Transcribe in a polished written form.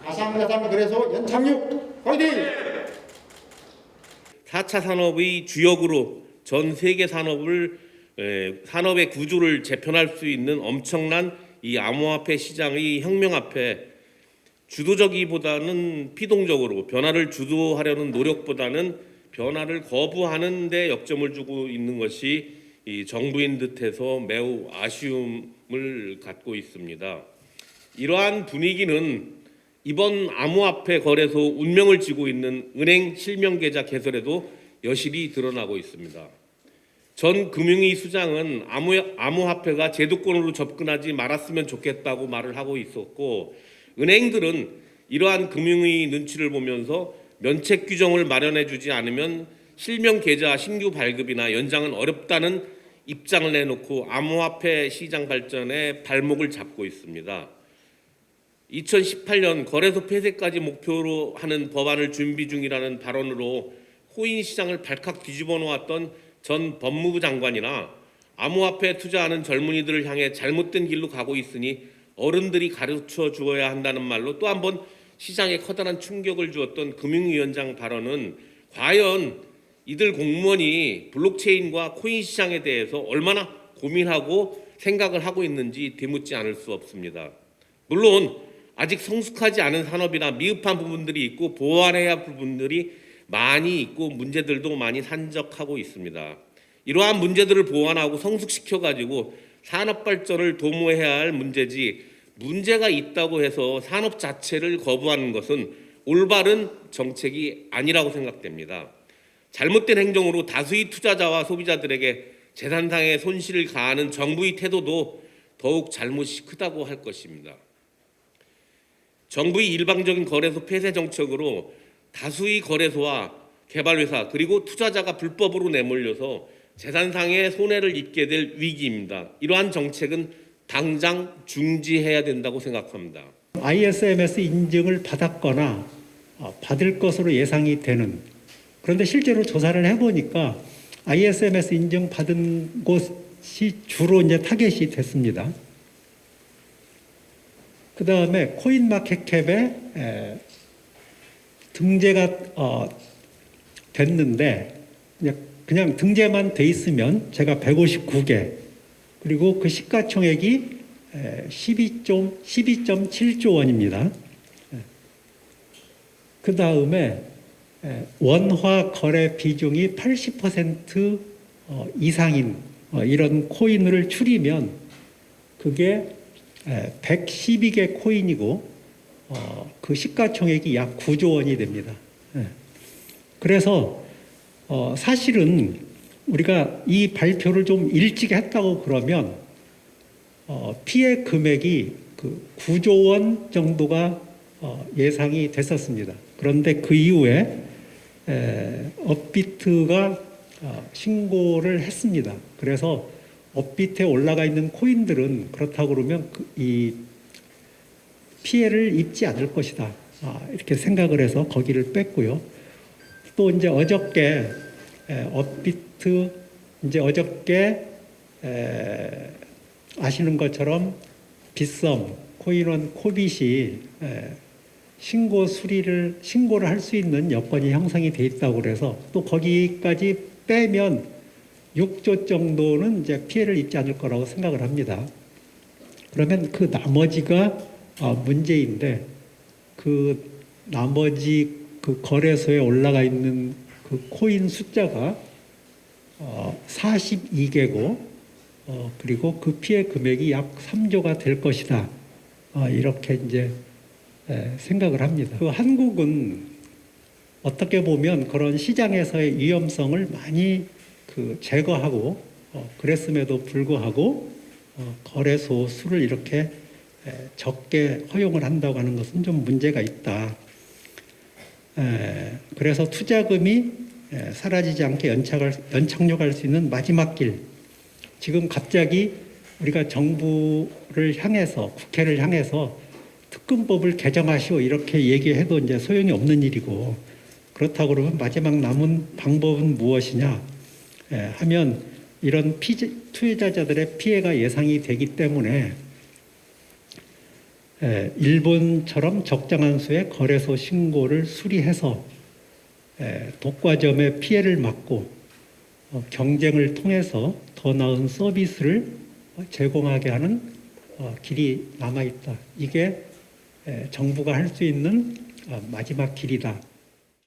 가상자산거래소 연착륙 화이팅! 4차 산업의 주역으로 전 세계 산업의 구조를 재편할 수 있는 엄청난 이 암호화폐 시장의 혁명 앞에 주도적이보다는 피동적으로 변화를 주도하려는 노력보다는 변화를 거부하는 데 역점을 두고 있는 것이 이 정부인 듯해서 매우 아쉬움을 갖고 있습니다. 이러한 분위기는 이번 암호화폐 거래소 운명을 쥐고 있는 은행 실명계좌 개설에도 여실히 드러나고 있습니다. 전 금융위 수장은 암호화폐가 제도권으로 접근하지 말았으면 좋겠다고 말을 하고 있었고, 은행들은 이러한 금융위 눈치를 보면서 면책 규정을 마련해 주지 않으면 실명 계좌 신규 발급이나 연장은 어렵다는 입장을 내놓고 암호화폐 시장 발전에 발목을 잡고 있습니다. 2018년 거래소 폐쇄까지 목표로 하는 법안을 준비 중이라는 발언으로 코인 시장을 발칵 뒤집어 놓았던 전 법무부 장관이나 암호화폐에 투자하는 젊은이들을 향해 잘못된 길로 가고 있으니 어른들이 가르쳐 주어야 한다는 말로 또 한 번 시장에 커다란 충격을 주었던 금융위원장 발언은 과연 이들 공무원이 블록체인과 코인 시장에 대해서 얼마나 고민하고 생각을 하고 있는지 되묻지 않을 수 없습니다. 물론 아직 성숙하지 않은 산업이나 미흡한 부분들이 있고 보완해야 할 부분들이 많이 있고 문제들도 많이 산적하고 있습니다. 이러한 문제들을 보완하고 성숙시켜가지고 산업 발전을 도모해야 할 문제지, 문제가 있다고 해서 산업 자체를 거부하는 것은 올바른 정책이 아니라고 생각됩니다. 잘못된 행정으로 다수의 투자자와 소비자들에게 재산상의 손실을 가하는 정부의 태도도 더욱 잘못이 크다고 할 것입니다. 정부의 일방적인 거래소 폐쇄 정책으로 다수의 거래소와 개발회사 그리고 투자자가 불법으로 내몰려서 재산상의 손해를 입게 될 위기입니다. 이러한 정책은 당장 중지해야 된다고 생각합니다. ISMS 인증을 받았거나 받을 것으로 예상이 되는, 그런데 실제로 조사를 해보니까 ISMS 인증 받은 곳이 주로 이제 타겟이 됐습니다. 그 다음에 코인마켓캡에 등재가 됐는데 그냥 등재만 돼 있으면 제가 159개, 그리고 그 시가총액이 12.7조 원입니다. 그 다음에 원화 거래 비중이 80% 이상인 이런 코인을 추리면 그게 112개 코인이고 그 시가총액이 약 9조 원이 됩니다. 그래서 사실은 우리가 이 발표를 좀 일찍 했다고 그러면 피해 금액이 그 9조 원 정도가 예상이 됐었습니다. 그런데 그 이후에 업비트가 신고를 했습니다. 그래서 업비트에 올라가 있는 코인들은 그렇다고 그러면 이 피해를 입지 않을 것이다, 이렇게 생각을 해서 거기를 뺐고요. 또 이제 어저께 업비트 이제 어저께 아시는 것처럼 빗썸, 코인원, 코빗이 신고를 할 수 있는 여건이 형성이 돼 있다고 그래서 또 거기까지 빼면 6조 정도는 이제 피해를 입지 않을 거라고 생각을 합니다. 그러면 그 나머지가 문제인데, 그 나머지 그 거래소에 올라가 있는 그 코인 숫자가 42개고 그리고 그 피해 금액이 약 3조가 될 것이다, 이렇게 이제 생각을 합니다. 그 한국은 어떻게 보면 그런 시장에서의 위험성을 많이 그 제거하고 그랬음에도 불구하고 거래소 수를 이렇게 적게 허용을 한다고 하는 것은 좀 문제가 있다. 그래서 투자금이 사라지지 않게 연착륙할 수 있는 마지막 길, 지금 갑자기 우리가 정부를 향해서, 국회를 향해서 특검법을 개정하시오 이렇게 얘기해도 이제 소용이 없는 일이고, 그렇다고 그러면 마지막 남은 방법은 무엇이냐 하면 이런 투자자들의 피해가 예상이 되기 때문에 일본처럼 적정한 수의 거래소 신고를 수리해서 독과점의 피해를 막고 경쟁을 통해서 더 나은 서비스를 제공하게 하는 길이 남아 있다. 이게 정부가 할 수 있는 마지막 길이다.